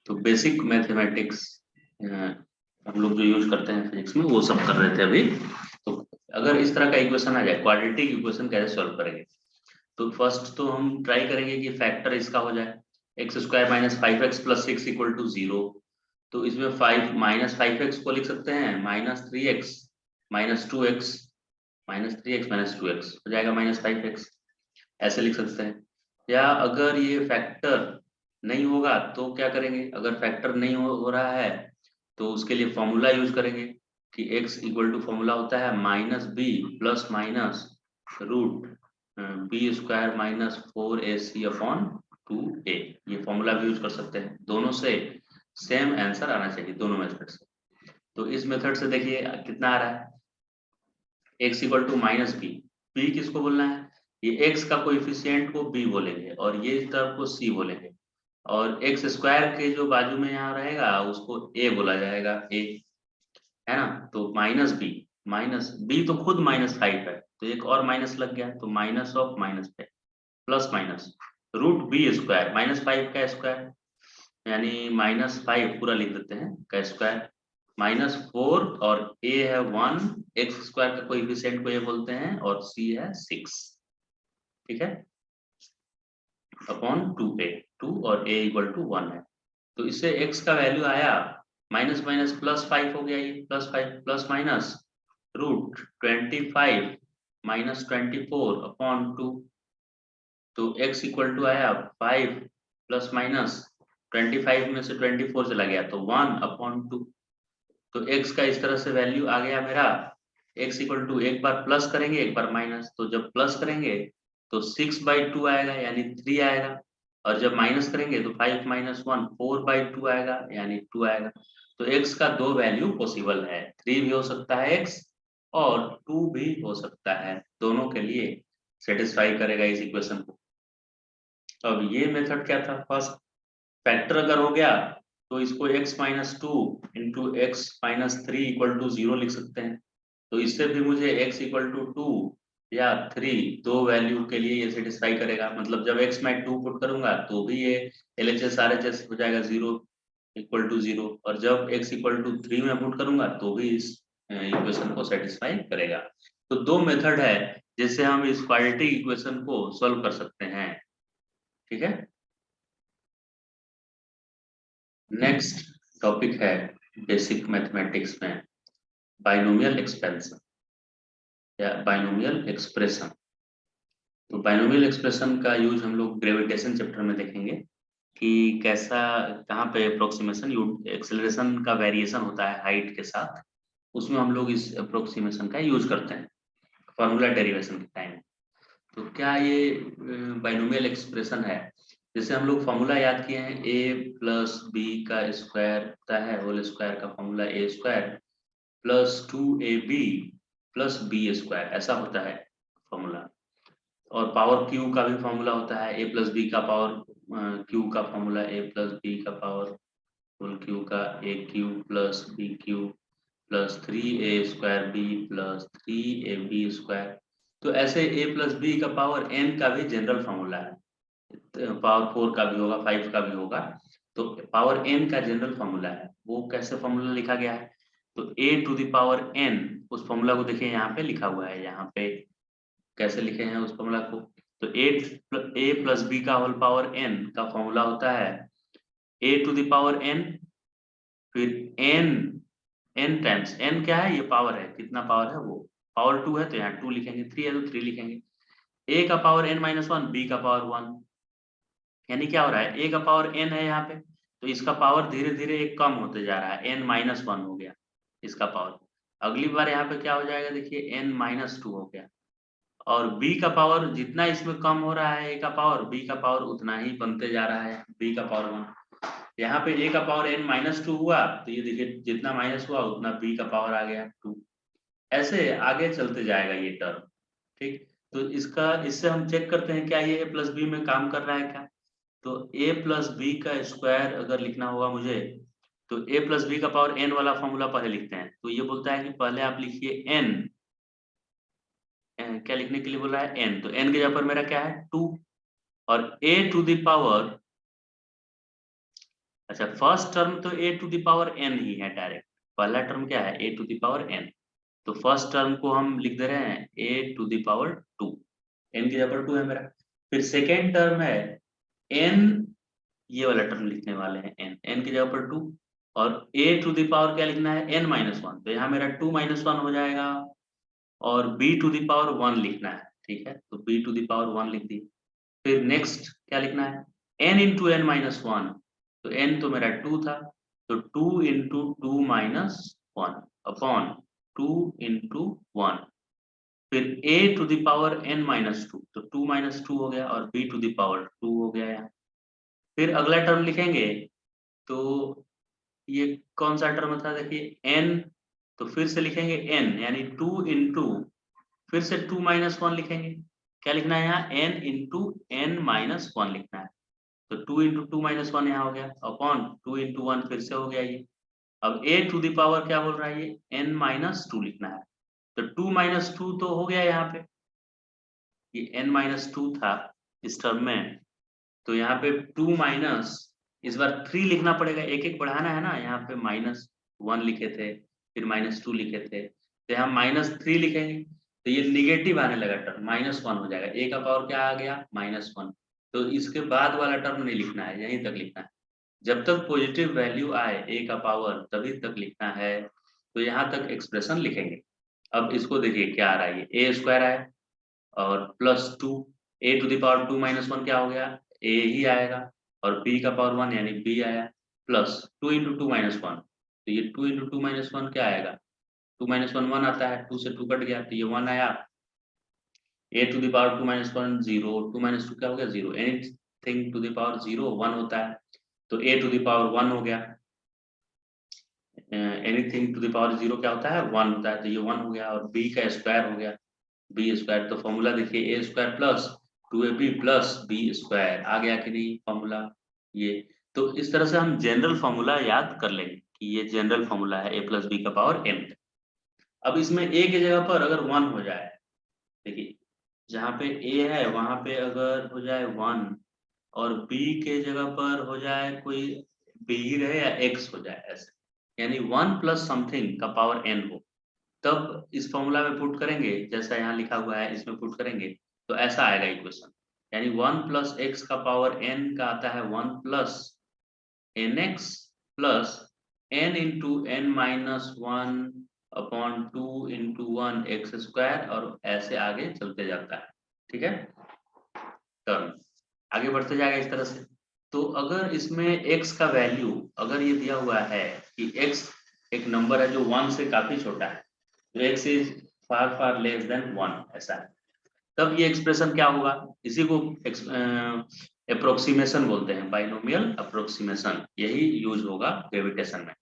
तो basic mathematics हम लोग जो यूज करते हैं फिजिक्स में वो सब कर रहे थे अभी। तो अगर इस तरह का इक्वेशन आ जाए, क्वाड्रेटिक इक्वेशन कैसे सॉल्व करेंगे? तो फर्स्ट तो हम ट्राई करेंगे कि फैक्टर इसका हो जाए x square minus five x plus six equal to zero. तो इसमें फाइव माइनस फाइव एक्स को लिख सकते हैं minus three x minus two x, minus three x minus two x हो जाएगा माइनस फाइव एक्स, ऐसे लिख सकते हैं। या अगर ये फैक्टर नहीं होगा तो क्या करेंगे? अगर फैक्टर नहीं हो रहा है तो उसके लिए फॉर्मूला यूज करेंगे कि x इक्वल टू फॉर्मूला होता है minus B plus minus root B square minus four A C upon two A. ये फॉर्मूला भी यूज कर सकते हैं। दोनों से सेम आंसर आना चाहिए, दोनों मेथड से। तो इस मेथड से देखिए कितना आ रहा है, x equal to minus b. B किसको बोलना है? ये x का कोएफिशिएंट को b बोलेंगे और ये टर्म को c बोलेंगे। और एक्स स्क्वायर के जो बाजू में यहाँ रहेगा उसको a बोला जाएगा, a है ना। तो माइनस बी तो खुद माइनस फाइव है, तो एक और माइनस लग गया, तो minus of minus five plus minus root B square minus five का स्क्वायर, यानी माइनस फाइव पूरा लिख देते हैं का स्क्वायर माइनस फोर, और ए है वन, एक्स स्क्वायर का कोएफिशिएंट को ये बोलते हैं, और सी है सिक्स, ठीक है, अपॉन टू ए, टू और ए इक्वल टू वन है। तो इससे x का वैल्यू आया माइनस माइनस प्लस फाइव हो गया, ये plus five plus minus root twenty five minus twenty four upon two. तो x इक्वल टू आया फाइव प्लस माइनस ट्वेंटी फाइव में से ट्वेंटी फोर चला गया तो वन अपॉन टू। तो x का इस तरह से वैल्यू आ गया मेरा, x इक्वल टू एक बार प्लस करेंगे एक बार माइनस, तो जब प्लस करेंगे तो सिक्स बाई टू आएगा यानी थ्री आएगा, और जब माइनस करेंगे तो five minus one four by two आएगा यानी टू आएगा। तो x का दो वैल्यू पॉसिबल है, थ्री भी हो सकता है x और टू भी हो सकता है, दोनों के लिए सेटिस्फाई करेगा इस इक्वेशन को। अब ये मेथड क्या था? फर्स्ट फैक्टर अगर हो गया तो इसको x minus two into x minus three equal to zero लिख सकते हैं। तो इससे भी मुझे x इक्वल टू टू या थ्री, दो वैल्यू के लिए ये सेटिस्फाई करेगा। मतलब जब x मैं टू पुट करूंगा तो भी ये LHS RHS हो जाएगा जीरो इक्वल टू जीरो, और जब x इक्वल टू थ्री में पुट करूंगा तो भी इस इक्वेशन को सेटिस्फाई करेगा। तो दो मेथड है जिससे हम इस क्वाड्रेटिक इक्वेशन को सॉल्व कर सकते हैं, ठीक है। नेक्स्ट टॉपिक है बेसिक मैथमेटिक्स में बाइनोमियल एक्सपेंशन या बाइनोमियल एक्सप्रेशन। तो बाइनोमियल एक्सप्रेशन का यूज हम लोग ग्रेविटेशन चैप्टर में देखेंगे कि कैसा, कहाँ पे अप्रोक्सीमेशन एक्सेलरेशन का वेरिएशन होता है हाइट के साथ, उसमें हम लोग इस अप्रोक्सीमेशन का यूज करते हैं फॉर्मूला डेरिवेशन के टाइम। तो क्या ये बाइनोमियल एक्सप्रेशन है? जैसे हम लोग फॉर्मूला याद किए हैं, ए प्लस बी का स्क्वायर होता है होल स्क्वायर का formula a square plus two a b plus B square, ऐसा होता है फॉर्मूला। और पावर क्यू का भी फॉर्मूला होता है, ए प्लस बी का पावर क्यू का फॉर्मूला ए प्लस बी का पावर होल क्यू का A cube plus B cube plus three A square B plus three A B square. तो ऐसे ए प्लस बी का power N का भी general formula है, power four का भी होगा फाइव का भी होगा। तो पावर एन का जनरल फॉर्मूला है, वो कैसे फॉर्मूला लिखा गया है? तो ए टू द पावर एन, उस फॉर्मूला को देखिए यहाँ पे लिखा हुआ है, यहाँ पे कैसे लिखे हैं उस फॉर्मूला को। तो ए प्लस बी का होल पावर एन का फॉर्मूला होता है ए टू द पावर एन, फिर एन, एन टाइम्स एन क्या है, ये पावर है, कितना पावर है वो, पावर टू है तो यहाँ टू लिखेंगे, थ्री है तो थ्री लिखेंगे। ए का power n minus one, b का पावर वन, यानी क्या हो रहा है, ए का पावर एन है यहाँ पे, तो इसका पावर धीरे धीरे एक कम होते जा रहा है, एन माइनस वन हो गया इसका पावर। अगली बार यहाँ पे क्या हो जाएगा, देखिए एन माइनस टू हो गया। और बी का पावर जितना इसमें कम हो रहा है ए का पावर, बी का पावर उतना ही बनते जा रहा है, बी का पावर वन। यहाँ पे ए का पावर एन माइनस टू हुआ तो ये देखिए जितना माइनस हुआ उतना बी का पावर आ गया टू, ऐसे आगे चलते जाएगा ये टर्म, ठीक। तो इसका, इससे हम चेक करते हैं क्या ये ए प्लस बी में काम कर रहा है क्या। तो ए प्लस बी का स्क्वायर अगर लिखना होगा मुझे, तो ए प्लस बी का पावर एन वाला फॉर्मूला पहले लिखते हैं। तो ये बोलता है कि पहले आप लिखिए एन, क्या लिखने के लिए बोल रहा है, एन, तो एन के जगह पर मेरा क्या है टू, और ए टू द पावर अच्छा, फर्स्ट टर्म तो a to the power n ही है डायरेक्ट। पहला टर्म क्या है, a to the power n। तो फर्स्ट टर्म को हम लिख दे रहे हैं a to the power 2, n की जगह पर 2 है मेरा। फिर सेकेंड टर्म है n, ये वाला टर्म लिखने वाले हैं n की जगह पर 2, और a टू द पावर क्या लिखना है, n माइनस 1। तो यहाँ मेरा 2 माइनस 1 हो जाएगा, और b टू द पावर 1 लिखना है। ठीक है, तो b टू द पावर 1 लिख दिए। फिर नेक्स्ट क्या लिखना है, n इंटू एन माइनस 1। तो n तो मेरा 2 था, तो 2 इंटू 2 माइनस 1 अपॉन 2 इंटू 1। फिर a to the power n minus 2, तो 2 माइनस 2 हो गया, और b टू द पावर 2 हो गया यहाँ। फिर अगला टर्म लिखेंगे, तो ये कौन सा टर्म था, देखिए n। तो फिर से लिखेंगे n, यानी 2 इंटू, फिर से 2 माइनस 1 लिखेंगे। क्या लिखना है यहाँ, n इंटू n माइनस 1 लिखना है। तो 2 इंटू 2 माइनस 1 यहाँ हो गया, अपॉन 2 इंटू 1 फिर से हो गया ये। अब a टू द पावर क्या बोल रहा है, ये n माइनस 2 लिखना है। तो 2 माइनस 2 तो हो गया यहाँ पे, ये n माइनस 2 था इस टर्म में। तो यहाँ पे 2 माइनस, इस बार 3 लिखना पड़ेगा, एक एक बढ़ाना है ना। यहाँ पे माइनस 1 लिखे थे, फिर माइनस 2 लिखे थे, तो यहाँ माइनस 3 लिखेंगे। तो ये निगेटिव आने लगा टर्म, माइनस 1 हो जाएगा। a का पावर क्या आ गया, माइनस 1। तो इसके बाद वाला टर्म नहीं लिखना है, यहीं तक लिखना है। जब तक पॉजिटिव वैल्यू आए a का पावर, तभी तक लिखना है। तो यहाँ तक एक्सप्रेशन लिखेंगे। अब इसको देखिए क्या आ रहा है, ये a स्क्वायर आया, और plus 2, a to the power 2 minus 1 क्या हो गया, a ही आएगा, और b का पावर 1 यानी b आया, प्लस 2 इंटू 2 माइनस 1। तो ये 2 इंटू 2 माइनस 1 क्या आएगा, 2 माइनस 1 1 आता है, 2 से 2 कट गया, तो ये 1 आया। a to the power 2 minus 1 0, 2 minus 2 क्या हो गया, 0। एनीथिंग टू द पावर 0 1 होता है, तो a टू द पावर 1 हो गया। एनीथिंग टू द पावर 0 क्या होता है, 1 होता है, तो ये 1 हो गया, और b का स्क्वायर हो गया, बी स्क्वायर। तो फॉर्मूला देखिए, A square plus 2ab plus B square, आ गया कि नहीं फॉर्मूला ये। तो इस तरह से हम जनरल फॉर्मूला याद कर लेंगे कि ये जनरल फॉर्मूला है a प्लस बी का पावर n। अब इसमें a की जगह पर अगर 1 हो जाए, देखिए जहाँ पे a है वहां पे अगर हो जाए 1, और b के जगह पर हो जाए कोई b ही रहे या x हो जाए ऐसे, यानी 1 प्लस समथिंग का पावर n हो, तब इस फॉर्मूला में पुट करेंगे, जैसा यहाँ लिखा हुआ है इसमें पुट करेंगे, तो ऐसा आएगा इक्वेशन। यानी 1 प्लस एक्स का पावर n का आता है 1 plus n x plus n into n minus 1 upon 2 into 1 x square, और ऐसे आगे चलते जाता है। ठीक है, टर्म आगे बढ़ते जाएगा इस तरह से। तो अगर इसमें x का वैल्यू, अगर ये दिया हुआ है कि x एक नंबर है जो 1 से काफी छोटा है, तो x is far far less than 1 ऐसा है, तब ये एक्सप्रेशन क्या होगा, इसी को अप्रोक्सीमेशन बोलते हैं, बाइनोमियल अप्रोक्सीमेशन, यही यूज होगा ग्रेविटेशन में।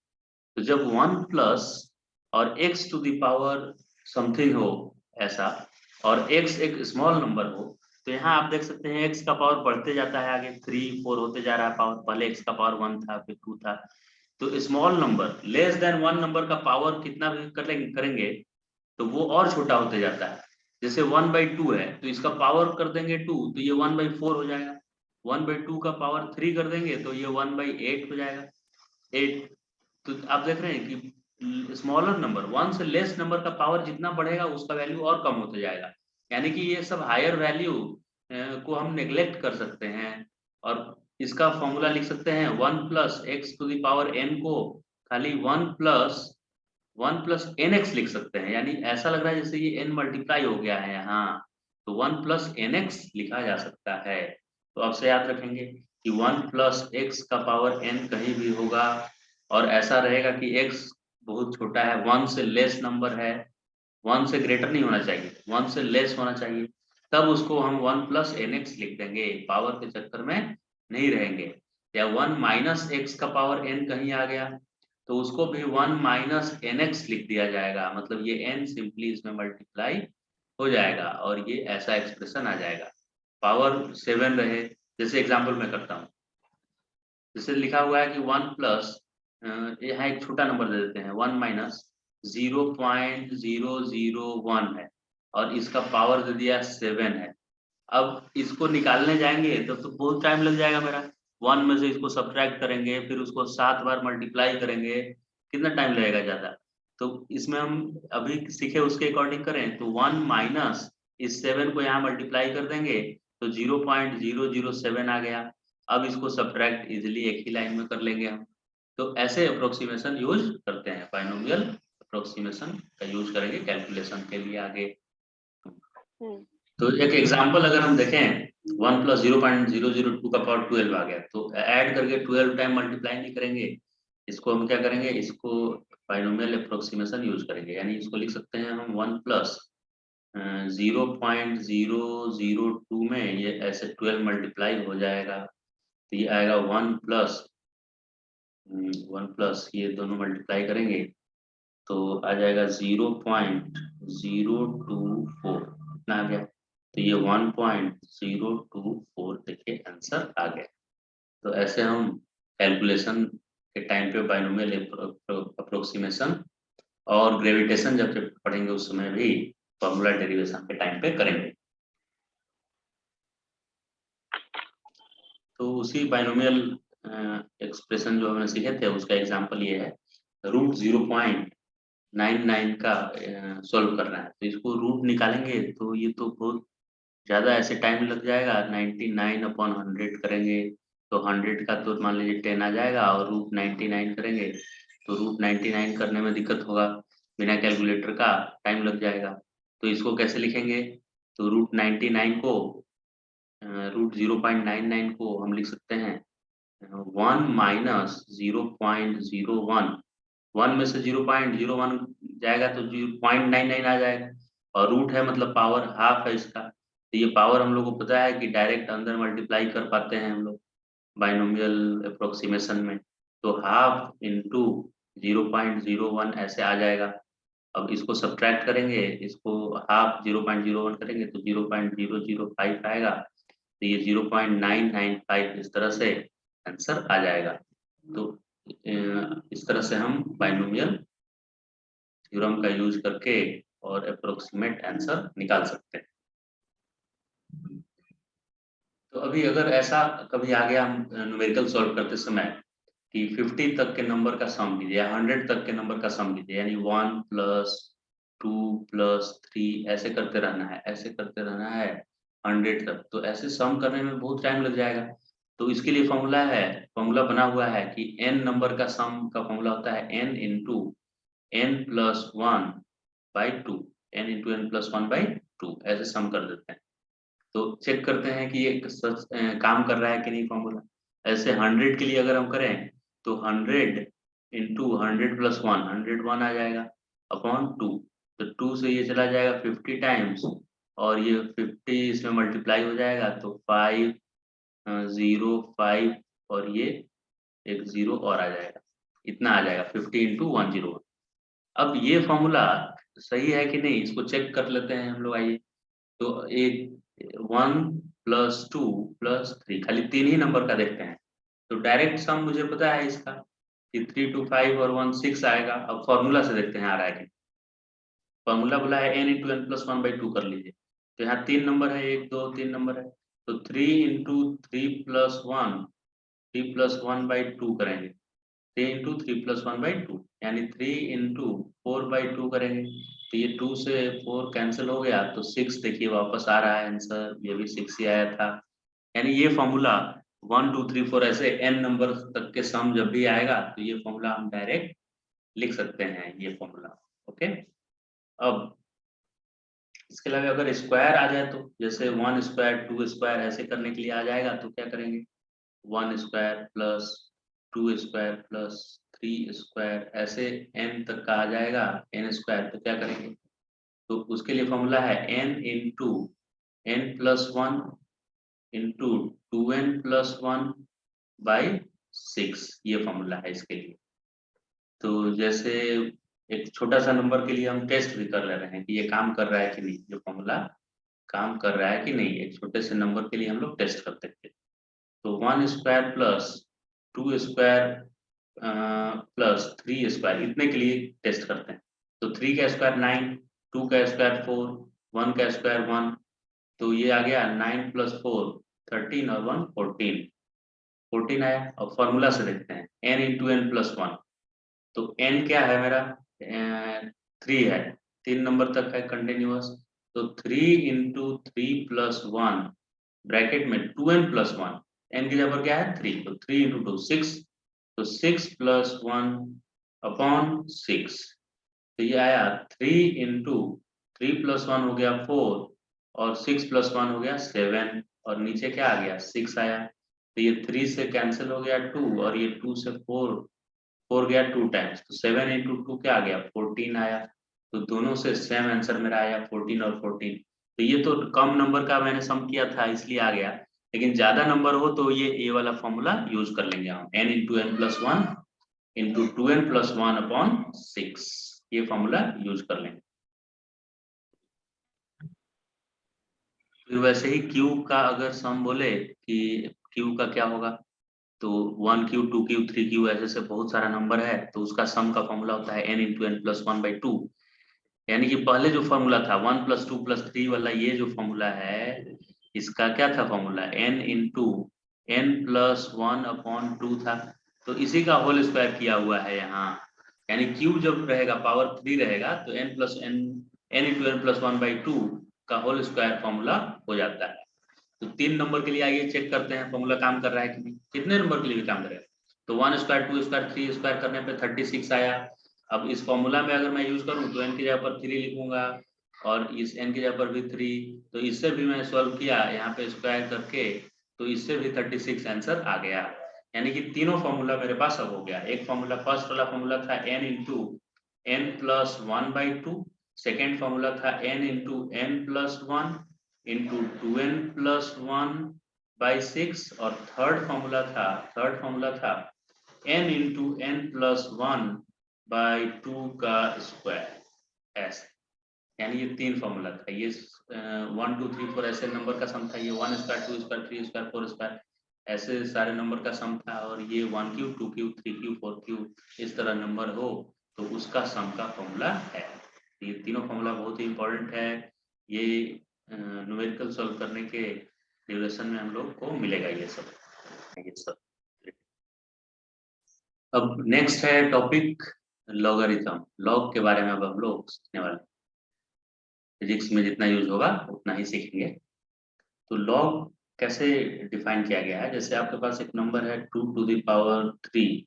तो जब 1 प्लस और x to the power something हो ऐसा, और x एक स्मॉल नंबर हो, तो यहाँ आप देख सकते हैं x का पावर बढ़ते जाता है, आगे 3 4 होते जा रहा है पावर, पहले x का पावर 1 था, फिर 2 था। तो small number less than 1 number का पावर कितना भी करेंगे तो वो और छोटा होते जाता है। जैसे 1/2 है, तो इसका पावर कर देंगे 2, तो ये 1/4 हो जाएगा। 1/2 का पावर 3 कर देंगे तो ये 1/8 हो जाएगा, 8। तो आप देख रहे हैं कि स्मॉलर नंबर, 1 से लेस नंबर का पावर जितना बढ़ेगा उसका वैल्यू और कम होते जाएगा। यानी कि ये सब हायर वैल्यू को हम नेग्लेक्ट कर सकते हैं, और इसका फॉर्मूला लिख सकते हैं 1 plus x to the power n को खाली 1 प्लस एन एक्स लिख सकते हैं। यानी ऐसा लग रहा है जैसे ये n मल्टीप्लाई हो गया है यहाँ, तो 1 प्लस एन एक्स लिखा जा सकता है। तो आपसे याद रखेंगे कि 1 प्लस एक्स का पावर n कहीं भी होगा, और ऐसा रहेगा कि x बहुत छोटा है, 1 से लेस नंबर है, 1 से ग्रेटर नहीं होना चाहिए, 1 से लेस होना चाहिए, तब उसको हम 1 प्लस एन एक्स लिख देंगे, पावर के चक्कर में नहीं रहेंगे। या 1 माइनस एक्स का पावर n कहीं आ गया, तो उसको भी 1 माइनस एन एक्स लिख दिया जाएगा, मतलब ये n सिंपली इसमें मल्टीप्लाई हो जाएगा, और ये ऐसा एक्सप्रेशन आ जाएगा। पावर 7 रहे, जैसे एग्जाम्पल मैं करता हूँ, जैसे लिखा हुआ है कि 1 प्लस, यहाँ एक छोटा नंबर दे देते हैं, 1 माइनस 0.001 है, और इसका पावर दे दिया 7 है। अब इसको निकालने जाएंगे तो बहुत टाइम लग जाएगा मेरा, 1 में से इसको सब्ट्रैक्ट करेंगे, फिर उसको 7 बार मल्टीप्लाई करेंगे, कितना टाइम लगेगा ज़्यादा। तो इसमें हम अभी सीखे उसके अकॉर्डिंग करें तो 1 माइनस इस 7 को यहाँ मल्टीप्लाई कर देंगे तो 0.007 आ गया। अब इसको सब्ट्रैक्ट इजीली एक ही लाइन में कर लेंगे हम। तो ऐसे अप्रोक्सीमेशन यूज करते हैं, बाइनोमियल अप्रोक्सीमेशन का यूज करेंगे कैलकुलेशन के लिए आगे। तो एक एग्जांपल अगर हम देखें 1 प्लस 0.002 का पावर 12 आ गया, तो ऐड करके 12 टाइम मल्टीप्लाई नहीं करेंगे, इसको हम क्या करेंगे, इसको बाइनोमियल अप्रोक्सीमेशन यूज करेंगे। यानी इसको लिख सकते हैं हम 1 प्लस 0.002 में ये ऐसे 12 मल्टीप्लाई हो जाएगा, तो ये आएगा 1 प्लस ये दोनों मल्टीप्लाई करेंगे तो आ जाएगा 0.024 इतना आ गया। तो ये 1.024 देखिए आंसर आ गया। तो ऐसे हम कैलकुलेशन के टाइम पे बाइनोमियल अप्रोक्सीमेशन और ग्रेविटेशन जब पढ़ेंगे उस समय भी फॉर्मूला डेरिवेशन के टाइम पे करेंगे। तो उसी बाइनोमियल एक्सप्रेशन जो हमने सीखे थे उसका एग्जांपल ये है, रूट 0.99 का सॉल्व करना है। तो इसको रूट निकालेंगे तो ये तो बहुत ज़्यादा ऐसे टाइम लग जाएगा, 99/100 करेंगे तो 100 का तो मान लीजिए 10 आ जाएगा, और रूट 99 करेंगे तो रूट 99 करने में दिक्कत होगा, बिना कैलकुलेटर का टाइम लग जाएगा। तो इसको कैसे लिखेंगे, तो रूट 99 को रूट 0.99 को हम लिख सकते हैं 1 माइनस 0.01, 1 में से 0.01 जाएगा तो 0.99 आ जाएगा, और रूट है मतलब पावर हाफ है इसका। तो ये पावर हम लोग को पता है कि डायरेक्ट अंदर मल्टीप्लाई कर पाते हैं हम लोग बाइनोमियल अप्रोक्सीमेशन में, तो हाफ इंटू 0.01 ऐसे आ जाएगा। अब इसको सब्ट्रैक्ट करेंगे, इसको हाफ 0.01 करेंगे तो 0.005 आएगा, तो ये 0.995 इस तरह से आंसर आ जाएगा। तो इस तरह से हम बाइनोमियल थ्योरम का यूज करके और अप्रोक्सीमेट आंसर निकाल सकते हैं। तो अभी अगर ऐसा कभी आ गया हम न्यूमेरिकल सॉल्व करते समय कि 50 तक के नंबर का सम कीजिए या 100 तक के नंबर का सम कीजिए, यानी 1 प्लस 2 प्लस 3 ऐसे करते रहना है, ऐसे करते रहना है 100 तक, तो ऐसे सम करने में बहुत टाइम लग जाएगा। तो इसके लिए फॉर्मूला बना हुआ है कि n नंबर का सम का फॉर्मूला होता है n into n plus 1 by 2, n into n plus 1 by 2 ऐसे सम कर देते हैं। तो चेक करते हैं कि ये सच काम कर रहा है कि नहीं फॉर्मूला। ऐसे 100 के लिए अगर हम करें तो 100 इंटू 100 प्लस 1 101 आ जाएगा अपॉन 2, तो 2 से ये चला जाएगा 50 टाइम्स, और ये 50 इसमें मल्टीप्लाई हो जाएगा तो 505 और ये एक 0 और आ जाएगा, इतना आ जाएगा 50 इंटू 101। अब ये फॉर्मूला सही है कि नहीं इसको चेक कर लेते हैं हम लोग, आइए। तो एक 1 प्लस 2 प्लस 3 खाली 3 ही नंबर का देखते हैं, तो डायरेक्ट सम मुझे पता है इसका कि 3 2 5 और 1 6 आएगा। अब फॉर्मूला से देखते हैं आ रहा है कि, फॉर्मूला बोला है n into n plus 1 by 2 कर लीजिए, तो यहाँ 3 नंबर है, 1 2 3 नंबर है, तो 3 इंटू 3 प्लस 1 3 प्लस 1 बाई 2 करेंगे, 3 इंटू 3 प्लस 1 बाई 2 यानी 3 इंटू 4 बाई 2 करेंगे, तो ये 2 से 4 कैंसिल हो गया तो 6 देखिए वापस आ रहा है आंसर, ये भी 6 ही आया था। यानी ये फॉर्मूला 1 2 3 4 ऐसे n नंबर तक के सम जब भी आएगा तो ये फॉर्मूला हम डायरेक्ट लिख सकते हैं, ये फॉर्मूला। ओके, अब इसके अलावा अगर स्क्वायर आ जाए तो जैसे 1 स्क्वायर 2 स्क्वायर ऐसे करने के लिए आ जाएगा तो क्या करेंगे, 1 square plus 2 square plus 3 square ऐसे n तक का आ जाएगा n स्क्वायर, तो क्या करेंगे, तो उसके लिए फॉर्मूला है n into n plus 1 into 2n plus 1 by 6, ये फॉर्मूला है इसके लिए। तो जैसे एक छोटा सा नंबर के लिए हम टेस्ट भी कर ले रहे हैं कि ये काम कर रहा है कि नहीं, ये फॉर्मूला काम कर रहा है कि नहीं, एक छोटे से नंबर के लिए हम लोग टेस्ट करते थे। तो 1 square plus 2 square plus 3 square इतने के लिए टेस्ट करते हैं। तो 3 का स्क्वायर 9, 2 का स्क्वायर 4, 1 का स्क्वायर 1, तो ये आ गया 9 प्लस 4 13 और 1 14, 14 आया। अब फॉर्मूला से देखते हैं n into n plus one. तो n क्या है मेरा 3 है, 3 नंबर तक है कंटिन्यूअस। तो 3 into three plus one bracket में 2n प्लस वन, n की जगह पर क्या है 3, तो 3 इंटू टू 6, तो 6 प्लस वन अपॉन 6। तो ये आया 3 इंटू थ्री प्लस वन हो गया 4 और 6 प्लस वन हो गया 7 और नीचे क्या आ गया 6 आया। तो ये 3 से कैंसिल हो गया 2 और ये 2 से 4 गया 2 टाइम्स, तो 7 इंटू टू क्या आ गया 14 आया। तो दोनों से सेम आंसर मेरा आया 14 और 14। तो ये तो कम नंबर का मैंने सम किया था इसलिए आ गया, लेकिन ज्यादा नंबर हो तो ये ए वाला फॉर्मूला यूज कर लेंगे हम, n into n plus one into two n plus one upon 6, ये फॉर्मूला यूज कर लेंगे। फिर वैसे ही Q का अगर सम बोले कि Q का क्या होगा, तो 1Q 2Q 3Q ऐसे से बहुत सारा नंबर है, तो उसका सम का फॉर्मूला होता है n into n plus one by two. यानी कि पहले जो फॉर्मूला था 1 प्लस 2 प्लस 3 वाला, ये जो फॉर्मूला है इसका क्या था formula n into n plus one upon two था। तो इसी का होल स्क्वायर किया हुआ है यहाँ। यानी Q जब रहेगा पावर 3 रहेगा तो n plus n, n into n plus one by two का होल स्क्वायर फॉर्मूला हो जाता है। तो 3 नंबर के लिए आइए चेक करते हैं फॉर्मूला काम कर रहा है कि नहीं, कितने नंबर के लिए भी काम करेगा। तो 1 स्क्वायर 2 स्क्वायर 3 स्क्वायर करने पे 36 आया। अब इस फॉर्मूला में अगर मैं यूज करूं तो n की जगह पर 3 लिखूंगा और इस n की जगह पर भी 3, तो इससे भी मैं सॉल्व किया यहाँ पे स्क्वायर करके, तो इससे भी 36 आंसर आ गया। यानी कि तीनों फॉर्मूला मेरे पास अब हो गया। एक फॉर्मूला फर्स्ट वाला फॉर्मूला था n into n plus one by two, second formula था n into n plus one into two n plus one by six, और थर्ड फॉर्मूला था n into n plus one by two का square ऐसे। यानी ये 3 formula था, ये 1 2 3 4 ऐसे नंबर का सम था। ये 1 स्क्वायर 2 स्क्वायर 3 स्क्वायर 4 स्क्वायर ऐसे सारे नंबर का सम था। और ये 1Q 2Q 3Q 4Q इस तरह नंबर हो तो उसका सम का फॉर्मूला है। ये तीनों फॉर्मूला बहुत ही इंपॉर्टेंट है, ये न्यूमेरिकल सॉल्व करने के ड्यूरेशन में हम लोग को मिलेगा ये सब। अब नेक्स्ट है टॉपिक लॉगरिथम। लॉग के बारे में अब हम लोग सीखने वाले, फिजिक्स में जितना यूज होगा उतना ही सीखेंगे। तो लॉग कैसे डिफाइन किया गया है, जैसे आपके पास एक नंबर है 2 टू द पावर 3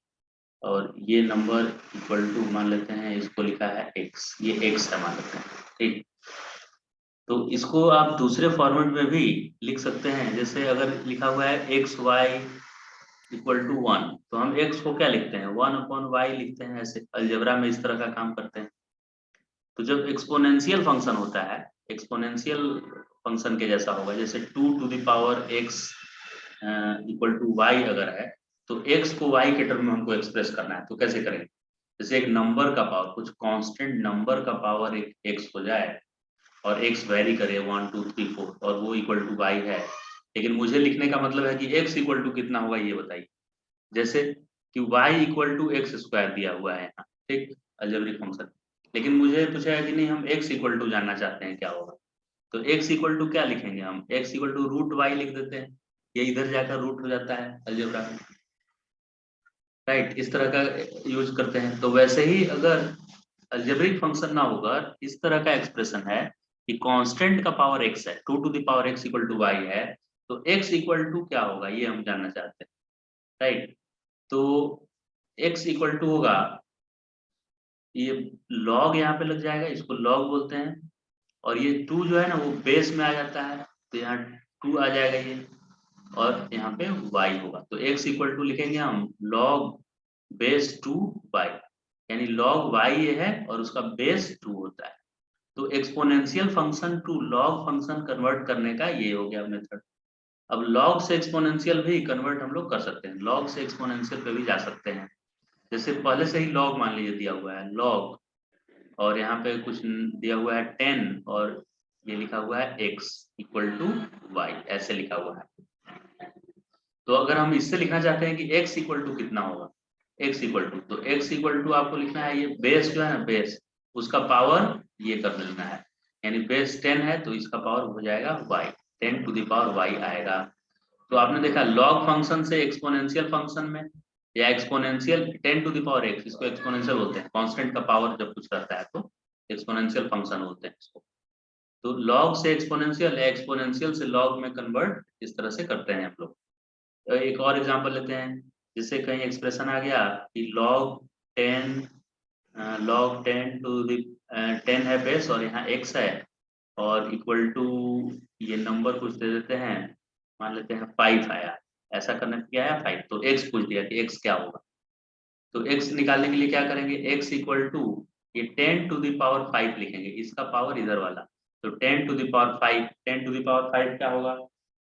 और ये नंबर इक्वल टू मान लेते हैं, इसको लिखा है x, ये x है मान लेते हैं, ठीक। तो इसको आप दूसरे फॉर्मेट में भी लिख सकते हैं, जैसे अगर लिखा हुआ है x y इक्वल टू 1, तो हम x को क्या लिखते हैं 1 अपॉन y लिखते हैं। ऐसे अलजेब्रा में इस तरह का काम करते हैं। तो जब एक्सपोनेंशियल फंक्शन होता है, एक्सपोनेंशियल फंक्शन के जैसा होगा, जैसे 2 to the power x equal to y अगर है, तो x को y के टर्म में हमको एक्सप्रेस करना है, तो कैसे करेंगे। जैसे एक नंबर का पावर, कुछ कांस्टेंट नंबर का पावर एक x हो जाए और x वेरी करे 1 2 3 4 और वो इक्वल टू y है, लेकिन मुझे लिखने का मतलब है कि x इक्वल टू कितना होगा ये बताइए। जैसे कि y equal to x square दिया हुआ है यहाँ, ठीक, अलजेब्रिक फंक्शन, लेकिन मुझे पूछा है कि नहीं हम x इक्वल टू जानना चाहते हैं क्या होगा। तो x इक्वल टू क्या लिखेंगे हम, x equal to root y लिख देते हैं, ये इधर जाकर रूट हो जाता है अलजेब्रा में, राइट, इस तरह का यूज करते हैं। तो वैसे ही अगर अलजेब्रिक फंक्शन ना होगा, इस तरह का एक्सप्रेशन है कि कांस्टेंट का पावर x है, 2 to the power x equal to y है, तो x इक्वल टू क्या होगा ये हम जानना चाहते हैं, राइट। तो x इक्वल टू होगा, ये लॉग यहाँ पे लग जाएगा, इसको लॉग बोलते हैं, और ये 2 जो है ना वो बेस में आ जाता है, तो यहाँ 2 आ जाएगा ये, और यहाँ पे y होगा। तो x इक्वल टू लिखेंगे हम लॉग बेस 2y, यानी लॉग y ये है और उसका बेस 2 होता है। तो exponential function to log function convert करने का ये हो गया मेथड। अब लॉग से एक्सपोनेंशियल भी कन्वर्ट हम लोग कर सकते हैं, लॉग से एक्सपोनेंशियल पे भी जा सकते हैं। जैसे पहले से ही लॉग मान लीजिए दिया हुआ है लॉग, और यहाँ पे कुछ दिया हुआ है 10 और ये लिखा हुआ है x इक्वल टू y, ऐसे लिखा हुआ है। तो अगर हम इससे लिखना चाहते हैं कि x इक्वल टू कितना होगा, x इक्वल टू, तो x इक्वल टू आपको लिखना है, ये बेस जो है ना बेस, उसका पावर ये कर देना है, यानी बेस 10 है तो इसका पावर हो जाएगा y, 10 to the power y आएगा। तो आपने देखा लॉग फंक्शन से एक्सपोनेंशियल फंक्शन में, या exponential 10 to the power x, इसको एक्सपोनेंशियल बोलते हैं, कांस्टेंट का पावर जब कुछ रहता है तो एक्सपोनेंशियल फंक्शन बोलते हैं इसको। तो लॉग से एक्सपोनेंशियल या एक्सपोनेंशियल से लॉग में कन्वर्ट इस तरह से करते हैं हम लोग। तो एक और एग्जांपल लेते हैं, जिससे कहीं एक्सप्रेशन आ गया कि log 10 टू द 10 है बेस और यहाँ x है, और इक्वल टू ये नंबर कुछ दे देते हैं, मान लेते हैं 5 आया। ऐसा करने पे क्या आया 5, तो x पूछ दिया कि x क्या होगा। तो x निकालने के लिए क्या करेंगे, x इक्वल टू ये 10 टू द पावर 5 लिखेंगे, इसका पावर इधर वाला। तो 10 to the power 5, 10 to the power 5 क्या होगा,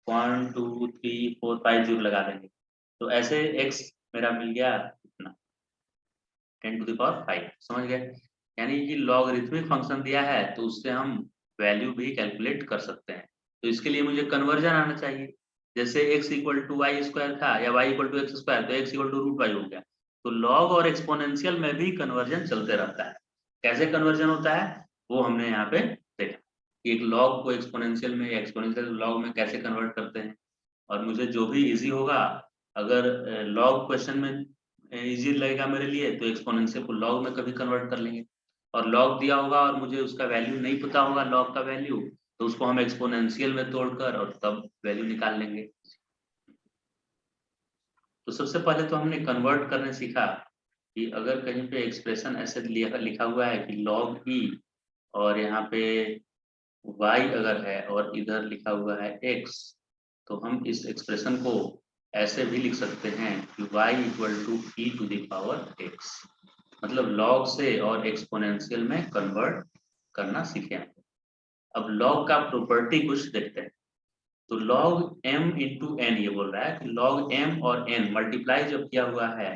1 2 3 4 5 जीरो लगा देंगे। तो ऐसे x मेरा मिल गया इतना, 10 टू द पावर 5, समझ गए। यानी कि लॉगरिथमिक फंक्शन दिया है तो उससे हम वैल्यू भी कैलकुलेट कर सकते हैं। तो इसके लिए मुझे कन्वर्जन आना चाहिए। जैसे x equal to y square था या y equal to x square, तो x equal to root y हो गया। तो लॉग और एक्सपोनेंशियल में भी कन्वर्जन चलते रहता है। कैसे कन्वर्जन होता है वो हमने यहाँ पे देखा, एक लॉग को एक्सपोनेंशियल में या एक्सपोनेंशियल लॉग में कैसे कन्वर्ट करते हैं। और मुझे जो भी इजी होगा, अगर लॉग क्वेश्चन में इजी लगेगा मेरे लिए तो एक्सपोनेंशियल को लॉग में कभी कन्वर्ट कर लेंगे। और लॉग दिया होगा और मुझे उसका वैल्यू नहीं पता होगा लॉग का वैल्यू, तो उसको हम एक्सपोनेंशियल में तोड़कर और तब वैल्यू निकाल लेंगे। तो सबसे पहले तो हमने कन्वर्ट करने सीखा कि अगर कहीं पे एक्सप्रेशन ऐसे लिखा हुआ है कि log e और यहाँ पे y अगर है और इधर लिखा हुआ है x, तो हम इस एक्सप्रेशन को ऐसे भी लिख सकते हैं कि y equal to e to the power x, मतलब log से और एक्सपोनेंशियल में कन्वर्ट करना सीखे। अब log का प्रॉपर्टी कुछ देखते हैं। तो log m इंटू एन ये बोल रहा है कि log m और n मल्टीप्लाई जब किया हुआ है,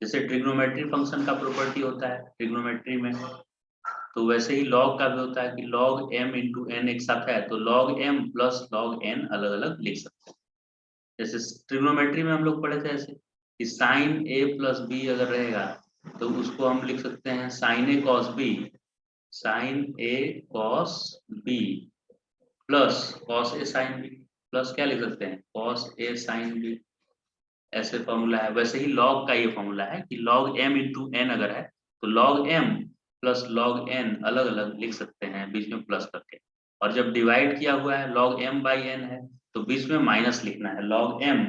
जैसे ट्रिग्नोमेट्री फंक्शन का प्रॉपर्टी होता है ट्रिग्नोमेट्री में, तो वैसे ही log का भी होता है कि log m इंटू एन एक साथ है तो log m plus log n अलग अलग लिख सकते हैं। जैसे ट्रिग्नोमेट्री में हम लोग पढ़े थे ऐसे कि साइन a प्लस बी अगर रहेगा तो उसको हम लिख सकते हैं sine a cos b, sine a cos b plus cos a sine b, plus क्या लिख सकते हैं कॉस ए साइन बी। ऐसे फॉर्मूला है। वैसे ही log का ये फॉर्मूला है कि log m इंटू एन अगर है तो log m plus log n अलग अलग लिख सकते हैं बीच में प्लस करके। और जब डिवाइड किया हुआ है log m बाई n है तो बीच में माइनस लिखना है, log m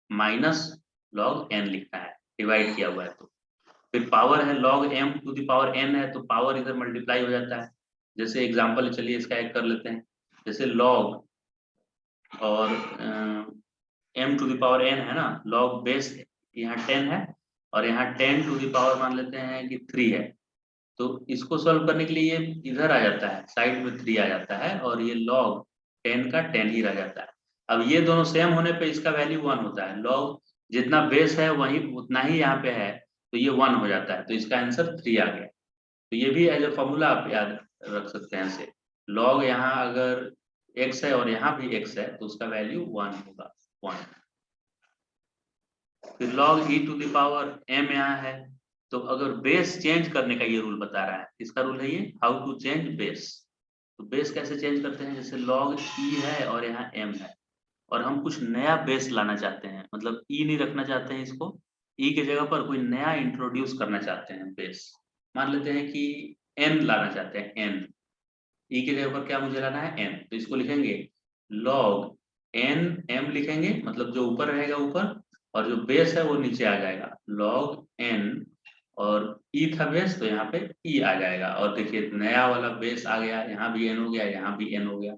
minus log n लिखना है डिवाइड किया हुआ है तो। फिर पावर है log m to the power n है तो पावर इधर मल्टीप्लाई हो जाता है। जैसे एग्जांपल चलिए इसका एक कर लेते हैं, जैसे log और m to the power n है ना, log बेस यहाँ 10 है और यहाँ 10 टू द पावर मान लेते हैं कि 3 है। तो इसको सॉल्व करने के लिए ये इधर आ जाता है, साइड में 3 आ जाता है और ये log 10 का 10 ही रह जाता है। अब ये दोनों सेम होने पे इसका वैल्यू 1 होता है, log जितना बेस है वही उतना ही यहाँ पे है तो ये 1 हो जाता है, तो इसका आंसर 3 आ गया। तो ये भी एज ए फॉर्मूला आप याद रख सकते हैं ऐसे, log यहाँ अगर x है और यहाँ भी x है तो उसका वैल्यू 1 होगा 1। फिर log e to the power m यहाँ है, तो अगर बेस चेंज करने का ये रूल बता रहा है, किसका रूल है ये, हाउ टू चेंज बेस। तो बेस कैसे चेंज करते हैं, जैसे log e है और यहाँ m है और हम कुछ नया बेस लाना चाहते हैं, मतलब e नहीं रखना चाहते हैं इसको, e के जगह पर कोई नया इंट्रोड्यूस करना चाहते हैं बेस। मान लेते हैं कि n लाना चाहते हैं, n e की जगह पर क्या मुझे लाना है n, तो इसको लिखेंगे log n m लिखेंगे, मतलब जो ऊपर रहेगा ऊपर और जो बेस है वो नीचे आ जाएगा log n, और e था बेस तो यहाँ पे e आ जाएगा। और देखिए नया वाला बेस आ गया, यहाँ भी n हो गया, यहाँ भी n हो गया।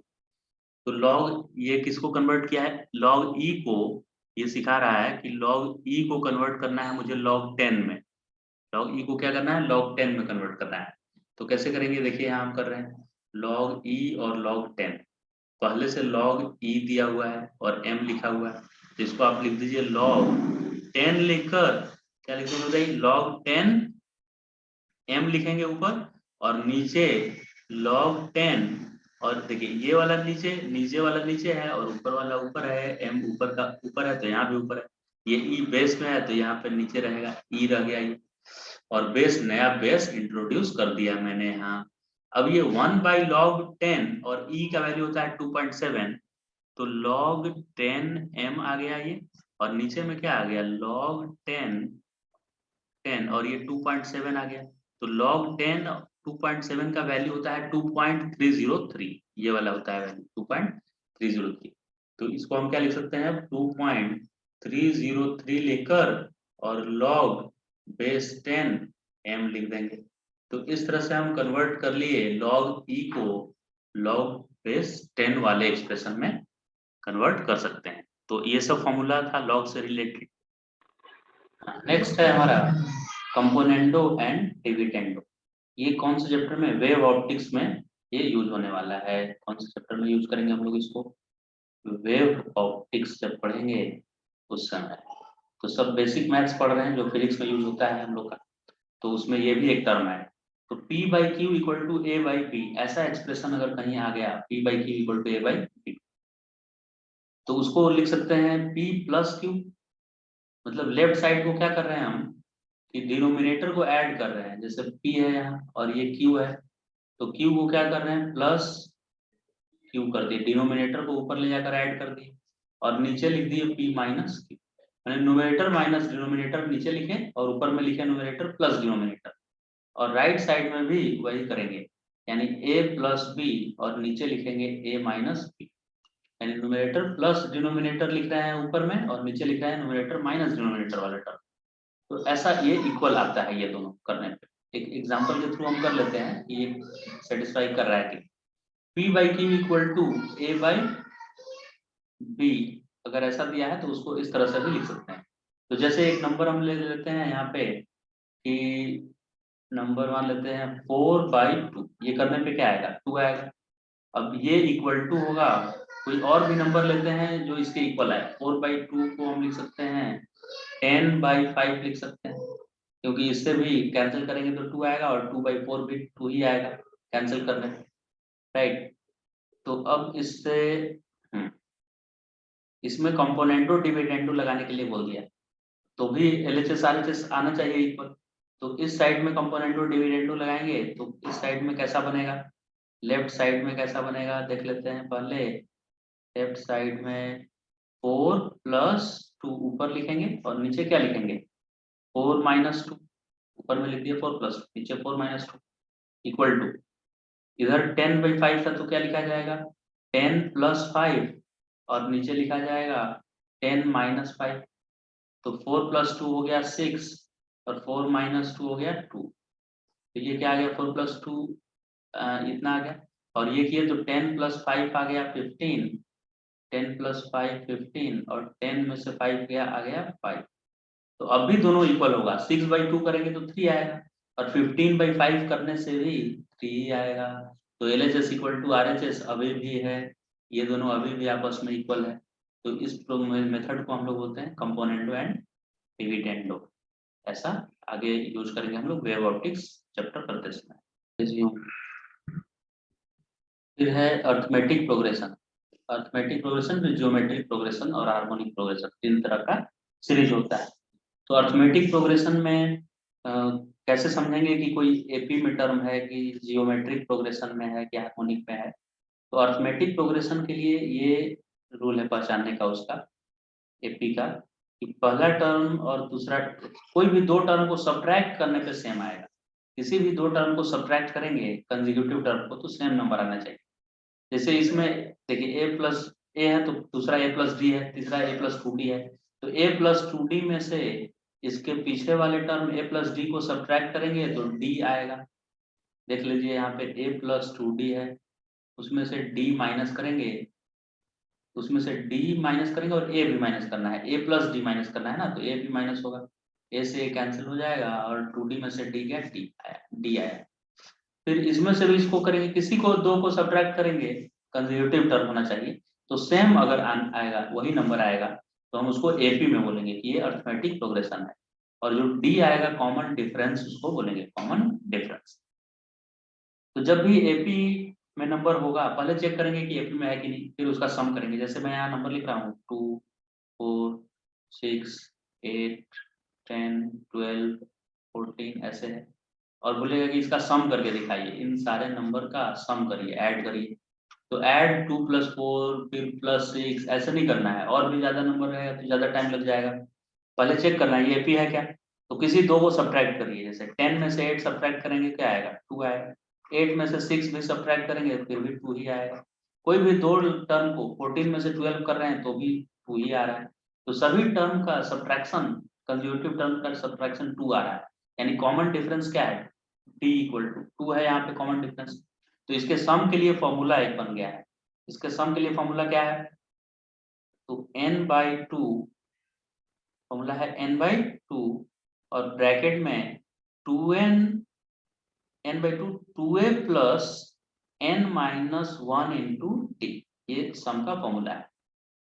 तो log ये किसको कन्वर्ट किया है, log e को, ये सिखा रहा है कि log e को कन्वर्ट करना है मुझे log 10 में, log e को क्या करना है log 10 में कन्वर्ट करना है। तो कैसे करेंगे, देखिए यहाँ हम कर रहे हैं log e और log 10, पहले से log e दिया हुआ है और m लिखा हुआ है, तो इसको आप लिख दीजिए log 10 लिखकर क्या लिखेंगे भाई, log 10 m लिखेंगे ऊपर और नीचे log 10, और देखिए ये वाला नीचे, नीचे वाला नीचे है और ऊपर वाला ऊपर है, m ऊपर का ऊपर है तो यहाँ भी ऊपर है, ये e बेस में है तो यहाँ पे नीचे रहेगा, e रह गया ये, और बेस नया बेस इंट्रोड्यूस कर दिया मैंने यहाँ। अब ये 1 बाई log 10 और e का वैल्यू होता है 2.7, तो log 10 m आ गया ये, और नीचे में क्या आ गया log 10 और ये 2.7 आ गया। तो log 10 2.7 का वैल्यू होता है 2.303, ये वाला होता है वैल्यू 2.303। तो इसको हम क्या लिख सकते हैं 2.303 लेकर और log बेस 10 m लिख देंगे। तो इस तरह से हम कन्वर्ट कर लिए log e को log बेस 10 वाले एक्सप्रेशन में कन्वर्ट कर सकते हैं। तो ये सब फॉर्मूला था log से रिलेटेड। नेक्स्ट है हमारा कंपोनेंडो एंड डिविडेंडो। ये कौन से चैप्टर में, वेव ऑप्टिक्स में ये यूज होने वाला है। कौन से चैप्टर में यूज करेंगे हम लोग इसको, वेव ऑप्टिक्स जब पढ़ेंगे उस समय। तो सब बेसिक मैथ्स पढ़ रहे हैं जो फिजिक्स में यूज होता है हम लोग का, तो उसमें ये भी एक टर्म है। तो P by q equal to a by b, ऐसा एक्सप्रेशन अगर कहीं आ गया P by q equal to a by b, तो उसको लिख सकते हैं P प्लस क्यू। मतलब लेफ्ट साइड को क्या कर रहे हैं हम कि डिनोमिनेटर को ऐड कर रहे हैं, जैसे P है यहाँ और ये Q है, तो Q को क्या कर रहे हैं प्लस Q कर दिए, डिनोमिनेटर को ऊपर ले जाकर ऐड कर दिए, और नीचे लिख दिए P माइनस Q। यानी न्यूमरेटर माइनस डिनोमिनेटर नीचे लिखे और ऊपर में लिखे न्यूमरेटर प्लस डिनोमिनेटर। और राइट साइड में भी वही करेंगे, यानी A प्लस बी और नीचे लिखेंगे A माइनस बी। यानी न्यूमरेटर प्लस डिनोमिनेटर लिख रहे हैं ऊपर में और नीचे लिख रहे हैं न्यूमरेटर माइनस डिनोमिनेटर वाला टर्म। तो ऐसा ये इक्वल आता है ये दोनों करने पे। एक एग्जांपल के थ्रू हम कर लेते हैं कि ये सेटिस्फाई कर रहा है कि P by q equal to a by b, अगर ऐसा दिया है तो उसको इस तरह से भी लिख सकते हैं। तो जैसे एक नंबर हम ले लेते हैं यहाँ पे कि नंबर मान लेते हैं 4/2, ये करने पे क्या आएगा 2 आएगा। अब ये इक्वल टू होगा, कोई और भी नंबर लेते हैं जो इसके इक्वल है। 4/2 को हम लिख सकते हैं 10/5 लिख सकते हैं, क्योंकि इससे भी कैंसिल करेंगे तो 2 आएगा और 2/4 भी 2 ही आएगा कैंसिल करने पे, राइट। तो अब इससे इसमें कंपोनेंटो डिविडेंडो लगाने के लिए बोल दिया, तो भी LHS RHS आना चाहिए इक्वल। तो इस साइड में कंपोनेंटो डिविडेंडो लगाएंगे तो इस साइड में कैसा बनेगा, लेफ्ट साइड में कैसा बनेगा देख लेते हैं पहले। लेफ्ट साइड में 4 प्लस 2 ऊपर लिखेंगे और नीचे क्या लिखेंगे 4 माइनस 2, ऊपर में लिख दिया 4 प्लस नीचे 4 माइनस 2 इक्वल टू, इधर 10/5 था तो क्या लिखा जाएगा 10 प्लस 5 और नीचे लिखा जाएगा 10 माइनस 5। तो 4 प्लस 2 हो गया 6 और 4 माइनस 2 हो गया 2। तो ये क्या आ गया 4 प्लस 2 इतना आ गया, और ये किए तो 10 प्लस 5 आ गया 15, 10 प्लस 5 15 और 10 में से 5 गया आ गया 5। तो अब भी दोनों इक्वल होगा, 6/2 करेंगे तो 3 आएगा और 15/5 करने से भी 3 ही आएगा। तो LHS इक्वल टू RHS अभी भी है, ये दोनों अभी भी आपस में इक्वल है। तो इस मेथड को हम लोग बोलते हैं कंपोनेंडो एंड डिविडेंडो। ऐसा आगे यूज करेंगे हम लोग वेव ऑप्टिक्स चैप्टर करते समय। फिर है अर्थमेटिक प्रोग्रेशन। अर्थमेटिक प्रोग्रेशन फिर ज्योमेट्रिक प्रोग्रेशन और हार्मोनिक प्रोग्रेशन, तीन तरह का सीरीज होता है। तो अर्थमेटिक प्रोग्रेशन में कैसे समझेंगे कि कोई एपी में टर्म है कि जियोमेट्रिक प्रोग्रेशन में है कि हार्मोनिक में है। तो अर्थमेटिक प्रोग्रेशन के लिए ये रूल है पहचानने का उसका, एपी का, कि पहला टर्म और दूसरा, कोई भी दो टर्म को सब्ट्रैक्ट करने पे सेम आएगा। किसी भी दो टर्म को सब्ट्रैक्ट करेंगे कंसेक्यूटिव टर्म को तो सेम नंबर आना चाहिए। जैसे इसमें देखिए a प्लस ए है तो दूसरा a प्लस डी है, तीसरा a प्लस 2d है। तो a प्लस 2d में से इसके पीछे वाले टर्म a प्लस डी को सब्ट्रैक्ट करेंगे तो d आएगा। देख लीजिए यहाँ पे a प्लस 2d है, उसमें से d माइनस करेंगे, उसमें से d माइनस करेंगे और a भी माइनस करना है, a प्लस डी माइनस करना है ना, तो a भी माइनस होगा, a से a कैंसिल हो जाएगा और 2d में से d गया d आया। फिर इसमें से भी इसको करेंगे, किसी को दो को सब्ट्रैक्ट करेंगे कंसेक्यूटिव टर्म होना चाहिए, तो सेम अगर आएगा वही नंबर आएगा तो हम उसको एपी में बोलेंगे कि ये अर्थमेटिक प्रोग्रेशन है। और जो डी आएगा कॉमन डिफरेंस उसको बोलेंगे कॉमन डिफरेंस। तो जब भी एपी में नंबर होगा पहले चेक करेंगे कि एपी में है कि नहीं, फिर उसका सम करेंगे। जैसे मैं यहाँ नंबर लिख रहा हूँ 2 4 6 8 10 12 14 ऐसे है, और बोलेगा कि इसका सम करके दिखाइए, इन सारे नंबर का सम करिए ऐड करिए। तो ऐड 2 + 4 फिर +6 ऐसे नहीं करना है, और भी ज्यादा नंबर रहेगा तो ज्यादा टाइम लग जाएगा। पहले चेक करना है ये एपी है क्या। तो किसी दो को सब्ट्रैक्ट करिए, जैसे 10 में से 8 सब्ट्रैक्ट करेंगे क्या आएगा, 2 आएगा। 8 में से 6 भी सब्ट्रैक्ट करेंगे फिर भी 2 ही आएगा। कोई भी दो टर्म को 14 में से 12 कर रहे हैं तो भी 2 ही आ रहा है। तो सभी टर्म का सब्ट्रैक्शन, कंसेक्यूटिव टर्म का सब्ट्रैक्शन 2 आ रहा है, यानी कॉमन डिफरेंस क्या है, d = 2 है यहाँ पे कॉमन डिफरेंस। तो इसके सम के लिए फॉर्मूला एक बन गया है। इसके सम के लिए फॉर्मूला क्या है, तो n/2, फॉर्मूला है n/2 और ब्रैकेट में 2n, n/2 2a plus n-1 into T, ये सम का फॉर्मूला है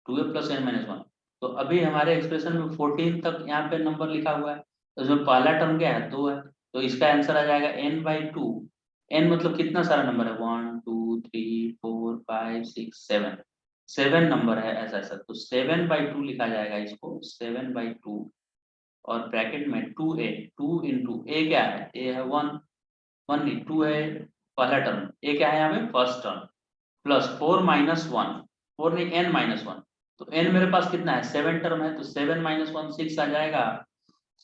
2a प्लस n-1। तो अभी हमारे एक्सप्रेशन में 14 तक यहाँ पे नंबर लिखा हुआ है, तो इसमें पहला टर्म क्या है, 2 है, तो इसका आंसर आ जाएगा n/2। n मतलब कितना सारा नंबर है, 1 2 3 4 5 6 7, 7 नंबर है ऐसा ऐसा, तो 7/2 लिखा जाएगा इसको, 7/2 और ब्रैकेट में 2a, 2 इंटू ए क्या है, ए है 1, 1 नहीं 2 है पहला टर्म, ए क्या है यहाँ पे फर्स्ट टर्म, प्लस 4 - 1, 4 नहीं n-1, तो n मेरे पास कितना है 7 टर्म है, तो 7 - 1 6 आ जाएगा,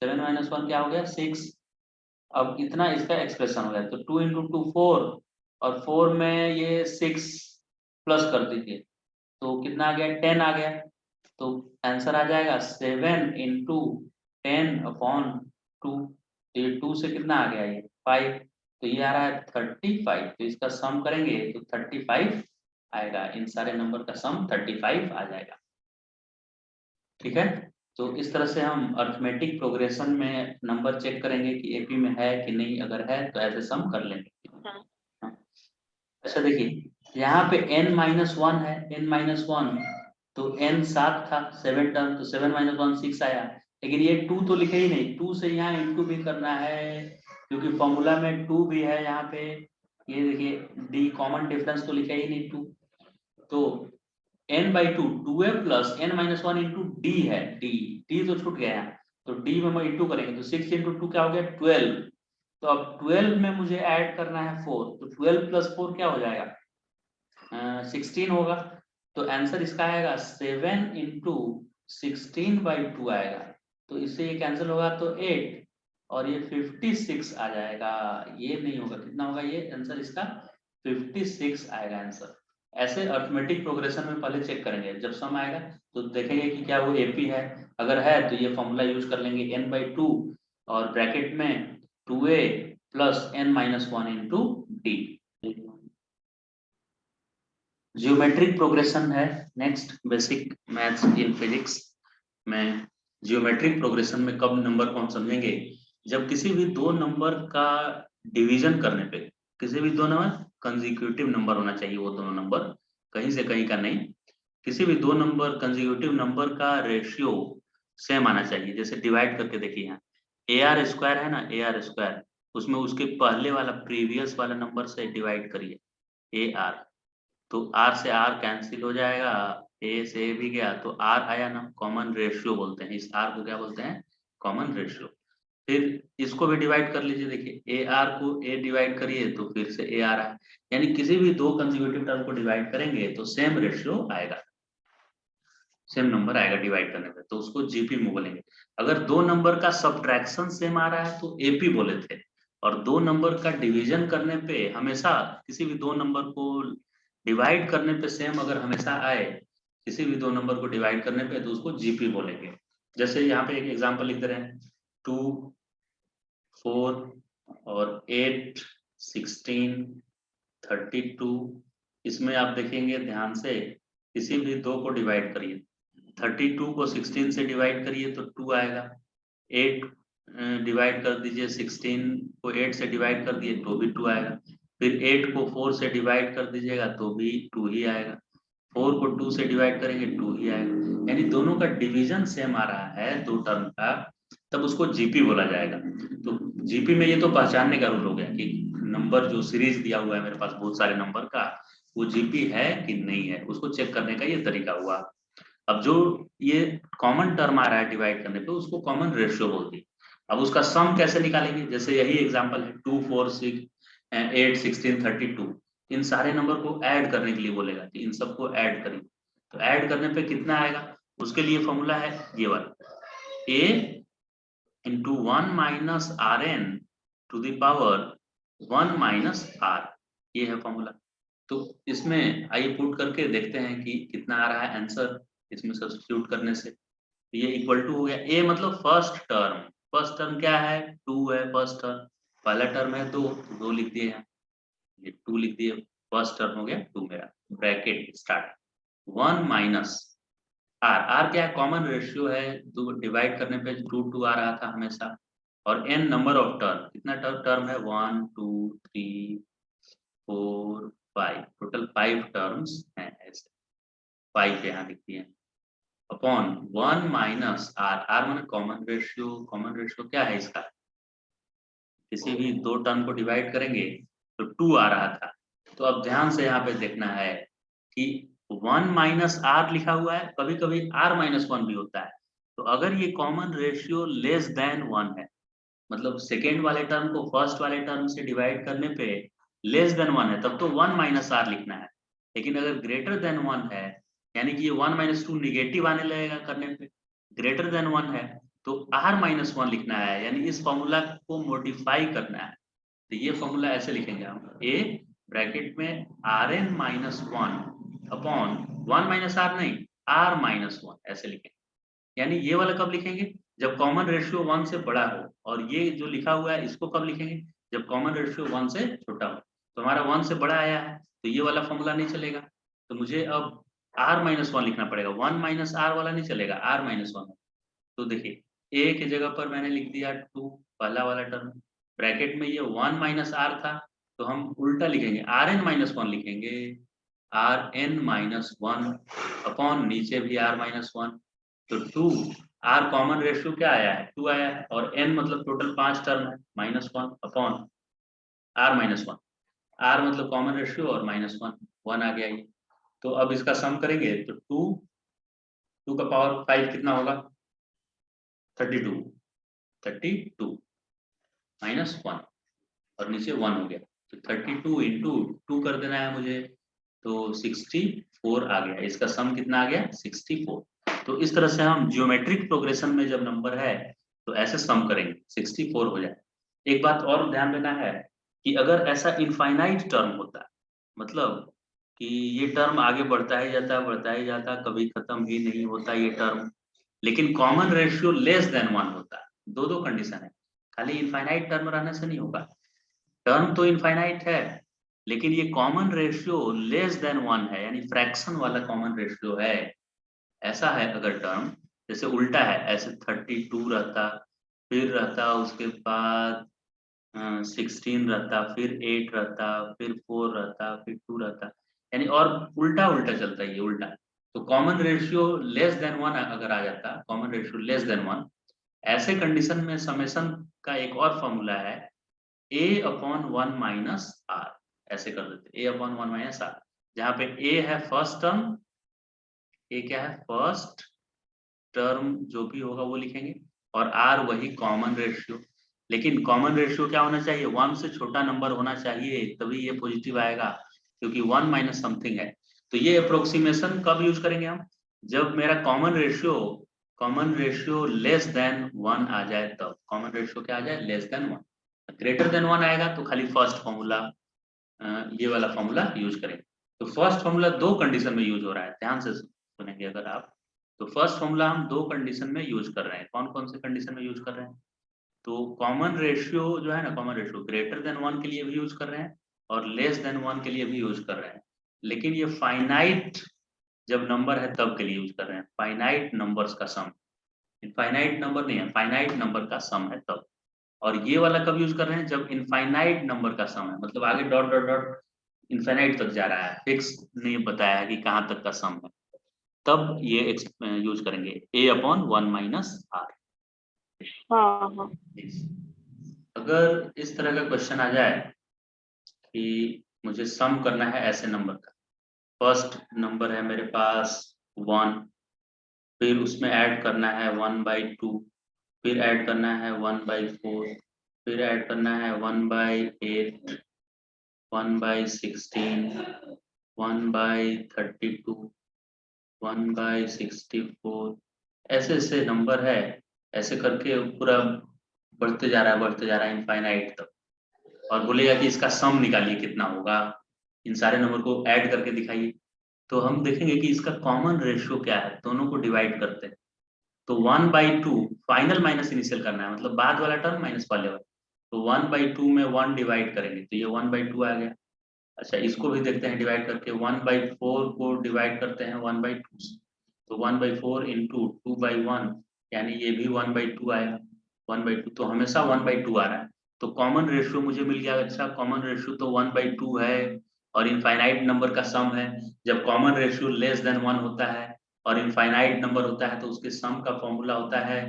7 - 1 क्या हो गया 6। अब इतना इसका एक्सप्रेशन हो गया, तो 2 इंटू 2 4, और 4 में ये 6 प्लस कर दीजिए तो कितना आ गया 10 आ गया। तो आंसर आ जाएगा 7 इंटू 10/2, तो ये 2 से कितना आ गया ये 5, तो ये आ रहा है 35। तो इसका सम करेंगे तो 35 आएगा, इन सारे नंबर का सम 35 आ जाएगा। ठीक है, तो इस तरह से हम अर्थमेटिक प्रोग्रेशन में नंबर चेक करेंगे कि एपी में है कि नहीं, अगर है तो ऐसे सम कर लेंगे। हाँ। अच्छा देखिए यहाँ पे n-1 है, n-1 तो n 7 था 7 टर्म, तो 7 - 1 6 आया, लेकिन ये 2 तो लिखे ही नहीं, 2 से यहाँ इंटू भी करना है क्योंकि फॉर्मूला में 2 भी है यहाँ पे। ये देखिए d कॉमन डिफरेंस तो लिखे ही नहीं 2, तो n/2 2a plus n-1 into D है, d तो छूट गया है, तो d में हम इंटू करेंगे तो 6 इंटू 2 क्या हो गया 12। तो अब 12 में मुझे ऐड करना है 4, तो 12 + 4 क्या हो जाएगा 16 होगा। तो आंसर इसका आएगा 7 इंटू 16/2 आएगा, तो इससे ये कैंसिल होगा तो 8 और ये 56 आ जाएगा, ये नहीं होगा, कितना होगा ये आंसर इसका 56 आएगा आंसर। ऐसे अर्थमेटिक प्रोग्रेशन में पहले चेक करेंगे, जब सम आएगा तो देखेंगे कि क्या वो एपी है, अगर है तो ये फॉर्मूला यूज कर लेंगे n/2 और ब्रैकेट में 2a plus n-1 into D. Geometric progression है next, basic maths in physics में। जियोमेट्रिक प्रोग्रेशन में कब नंबर कौन समझेंगे, जब किसी भी दो नंबर का डिवीजन करने पे, किसी भी दो नंबर कंसेक्यूटिव नंबर होना चाहिए, वो दोनों नंबर कहीं से कहीं का नहीं, किसी भी दो नंबर कंसेक्यूटिव नंबर का रेशियो सेम आना चाहिए। जैसे डिवाइड करके देखिए यहाँ AR² है ना, AR², उसमें उसके पहले वाला प्रीवियस वाला नंबर से डिवाइड करिए AR, तो R से R कैंसिल हो जाएगा, A से A भी गया तो R आया ना, कॉमन रेशियो बोलते हैं इस R को, क्या बोलते हैं कॉमन रेशियो। फिर इसको भी डिवाइड कर लीजिए, देखिए AR को A डिवाइड करिए तो फिर से AR आया, यानी किसी भी दो कंसेक्यूटिव टर्म को डिवाइड करेंगे तो सेम रेशियो आएगा, सेम नंबर आएगा डिवाइड करने पे, तो उसको जीपी में बोलेंगे। अगर दो नंबर का सब्ट्रैक्शन सेम आ रहा है तो एपी बोले थे, और दो नंबर का डिवीजन करने पे हमेशा, किसी भी दो नंबर को डिवाइड करने पे सेम अगर हमेशा आए, किसी भी दो नंबर को डिवाइड करने पे, तो उसको जीपी बोलेंगे। जैसे यहाँ पे एक एग्जांपल लिख दे रहे हैं 2 4 और 8 16 32, इसमें आप देखेंगे ध्यान से, किसी भी दो को डिवाइड करिए, 32 को 16 से डिवाइड करिए तो 2 आएगा, 8 डिवाइड कर दीजिए 16 को 8 से डिवाइड कर दिए तो भी 2 आएगा, फिर 8 को 4 से डिवाइड कर दीजिएगा तो भी 2 ही आएगा, 4 को 2 से डिवाइड करेंगे 2 ही आएगा, यानी दोनों का डिवीजन सेम आ रहा है दो टर्म का, तब उसको जीपी बोला जाएगा। तो जीपी में ये तो पहचानने का रूल हो गया कि नंबर जो सीरीज दिया हुआ है मेरे पास बहुत सारे नंबर का, वो जीपी है कि नहीं है, उसको चेक करने का ये तरीका हुआ। अब जो ये कॉमन टर्म आ रहा है डिवाइड करने पे, उसको कॉमन रेशियो बोलती है। अब उसका सम कैसे निकालेंगे, जैसे यही एग्जांपल है 2 4 6 8 16 32, इन सारे नंबर को ऐड करने के लिए बोलेगा कि इन सबको ऐड करें। तो ऐड करने पे कितना आएगा, उसके लिए फॉर्मूला है ये वाला, a into 1 minus r n to the power 1 minus r, ये है फॉर्मूला। तो इसमें आइए पुट करके देखते हैं कि कितना आ रहा है आंसर इसमें सब्स्टिट्यूट करने से। तो ये इक्वल टू हो गया, a मतलब फर्स्ट टर्म क्या है, 2 है फर्स्ट टर्म, पहला टर्म है 2, तो 2 लिख दिए हैं, ये 2 लिख दिए, फर्स्ट टर्म हो गया 2 मेरा, bracket start 1 minus r, r क्या है, कॉमन रेशियो है, तो डिवाइड करने पे 2 आ रहा था हमेशा, और एन नंबर ऑफ टर्म, कितना टर्म है 1 2 3 4 5, टोटल 5 टर्म्स हैं ऐसे, 5 यहाँ लिख दिए अपॉन 1 माइनस आर, आर माने कॉमन रेशियो क्या है इसका, किसी भी दो टर्म को डिवाइड करेंगे तो 2 आ रहा था। तो अब ध्यान से यहाँ पे देखना है कि 1 माइनस आर लिखा हुआ है, कभी कभी r माइनस 1 भी होता है। तो अगर ये कॉमन रेशियो लेस देन 1 है, मतलब सेकेंड वाले टर्म को फर्स्ट वाले टर्म से डिवाइड करने पे लेस देन 1 है, तब तो 1 माइनस आर लिखना है। लेकिन अगर ग्रेटर देन 1 है, यानी कि ये 1 माइनस 2 निगेटिव आने लगेगा करने पे, ग्रेटर देन 1 है तो r माइनस 1 लिखना है, यानी इस फॉर्मूला को मॉडिफाई करना है। तो ये फॉर्मूला ऐसे लिखेंगे हम, a ब्रैकेट में r n minus 1 upon 1 minus r नहीं, r माइनस 1 ऐसे लिखेंगे। यानी ये वाला कब लिखेंगे, जब कॉमन रेशियो 1 से बड़ा हो, और ये जो लिखा हुआ है इसको कब लिखेंगे, जब कॉमन रेशियो 1 से छोटा हो। तो हमारा 1 से बड़ा आया है तो ये वाला फॉर्मूला नहीं चलेगा, तो मुझे अब r माइनस 1 लिखना पड़ेगा, 1 माइनस आर वाला नहीं चलेगा, r माइनस 1। तो देखिए a की जगह पर मैंने लिख दिया 2, पहला वाला टर्म, ब्रैकेट में ये 1 माइनस आर था, तो हम उल्टा लिखेंगे, आर एन माइनस 1 लिखेंगे, आर एन माइनस 1 अपॉन नीचे भी r माइनस 1, तो 2, आर कॉमन रेशियो क्या आया है 2 आया है, और n मतलब टोटल 5 टर्म है minus 1 upon r minus 1, r मतलब कॉमन रेशियो और माइनस 1, 1 आ गया ये। तो अब इसका सम करेंगे तो 2 का पावर 5 कितना होगा, 32 माइनस 1 और नीचे 1 हो गया, तो 32 इंटू 2 कर देना है मुझे, तो 64 आ गया, इसका सम कितना आ गया 64। तो इस तरह से हम ज्योमेट्रिक प्रोग्रेशन में जब नंबर है तो ऐसे सम करेंगे 64 हो जाए। एक बात और ध्यान देना है कि अगर ऐसा इनफाइनाइट टर्म होता है, मतलब कि ये टर्म आगे बढ़ता ही जाता, कभी खत्म ही नहीं होता ये टर्म, लेकिन कॉमन रेशियो लेस देन 1 होता है, दो कंडीशन है, खाली इनफाइनाइट टर्म रहने से नहीं होगा, टर्म तो इनफाइनाइट है लेकिन ये कॉमन रेशियो लेस देन 1 है, यानी फ्रैक्शन वाला कॉमन रेशियो है, ऐसा है अगर टर्म, जैसे उल्टा है ऐसे 32 रहता, फिर रहता उसके बाद 16 रहता, फिर 8 रहता, फिर 4 रहता, फिर 2 रहता, यानी और उल्टा उल्टा चलता है ये उल्टा। तो कॉमन रेशियो लेस देन 1 अगर आ जाता, कॉमन रेशियो लेस देन 1, ऐसे कंडीशन में समेशन का एक और फॉर्मूला है a अपॉन 1 माइनस आर, ऐसे कर देते a अपॉन 1 माइनस आर, जहाँ पे a है फर्स्ट टर्म, a क्या है फर्स्ट टर्म जो भी होगा वो लिखेंगे, और r वही कॉमन रेशियो, लेकिन कॉमन रेशियो क्या होना चाहिए, 1 से छोटा नंबर होना चाहिए, तभी ये पॉजिटिव आएगा, क्योंकि 1 माइनस समथिंग है। तो ये अप्रोक्सीमेशन कब यूज करेंगे हम, जब मेरा कॉमन रेशियो लेस देन 1 आ जाए, तब कॉमन रेशियो क्या आ जाए लेस देन 1, ग्रेटर देन 1 आएगा तो खाली फर्स्ट फॉर्मूला, ये वाला फॉर्मूला यूज करेंगे। तो फर्स्ट फॉर्मूला दो कंडीशन में यूज हो रहा है, ध्यान से सुनेंगे अगर आप, तो फर्स्ट फॉर्मूला हम दो कंडीशन में यूज कर रहे हैं, कौन कौन से कंडीशन में यूज कर रहे हैं, तो कॉमन रेशियो जो है ना, कॉमन रेशियो ग्रेटर देन 1 के लिए भी यूज कर रहे हैं और लेस देन 1 के लिए भी यूज कर रहे हैं, लेकिन ये फाइनाइट जब नंबर है तब के लिए यूज कर रहे हैं, फाइनाइट नंबर्स का सम, इनफाइनाइट नंबर नहीं है, फाइनाइट नंबर का सम है तब। और ये वाला कब यूज कर रहे हैं, जब इनफाइनाइट नंबर का सम है, मतलब आगे डॉट डॉट डॉट इनफाइनाइट तक जा रहा है, फिक्स नहीं बताया है कि कहाँ तक का सम है, तब ये यूज करेंगे a अपॉन 1 माइनस आर। हाँ हाँ। अगर इस तरह का क्वेश्चन आ जाए कि मुझे सम करना है ऐसे नंबर का, फर्स्ट नंबर है मेरे पास 1, फिर उसमें ऐड करना है 1/2, फिर ऐड करना है 1/4, फिर ऐड करना है 1/8, 1/16, 1/32, 1/64, ऐसे ऐसे नंबर है, ऐसे करके पूरा बढ़ते जा रहा है इनफाइनाइट तक। और बोलेगा कि इसका सम निकालिए कितना होगा, इन सारे नंबर को ऐड करके दिखाइए। तो हम देखेंगे कि इसका कॉमन रेशियो क्या है, दोनों को डिवाइड करते हैं। तो 1/2 फाइनल माइनस इनिशियल करना है, मतलब बाद वाला टर्म माइनस पहले वाला। तो 1/2 में 1 डिवाइड करेंगे तो ये 1/2 आ गया। अच्छा, इसको भी देखते हैं डिवाइड करके, 1/4 को डिवाइड करते हैं 1/2 से, तो 1/4 इंटू 2/1, यानी ये भी 1/2 आया। 1/2 तो हमेशा 1/2 आ रहा है। तो कॉमन रेशियो मुझे मिल गया। अच्छा, कॉमन रेशियो तो 1/2 है और इनफाइनाइट नंबर का सम है। जब कॉमन रेशियो लेस देन 1 होता है और इनफाइनाइट नंबर होता है तो उसके सम का फॉर्मूला होता है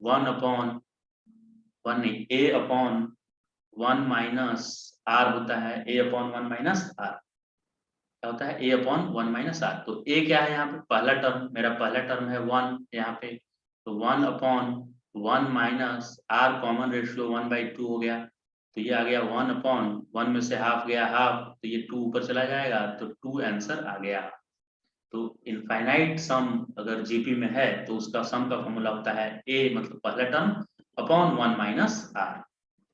1/1 नहीं, a/1 माइनस r होता है, a/1 माइनस r क्या होता है, a/1 माइनस r। तो a क्या है यहाँ पे, पहला टर्म, मेरा पहला टर्म है 1 यहाँ पे, तो 1/1 माइनस r, कॉमन रेशियो 1/2 हो गया, तो ये आ गया 1/1 में से हाफ गया हाफ, तो ये 2 ऊपर चला जाएगा, तो 2 आंसर आ गया। तो इनफाइनाइट सम अगर जीपी में है तो उसका सम का फॉर्मूला होता है a मतलब पहला टर्म अपॉन 1 माइनस r।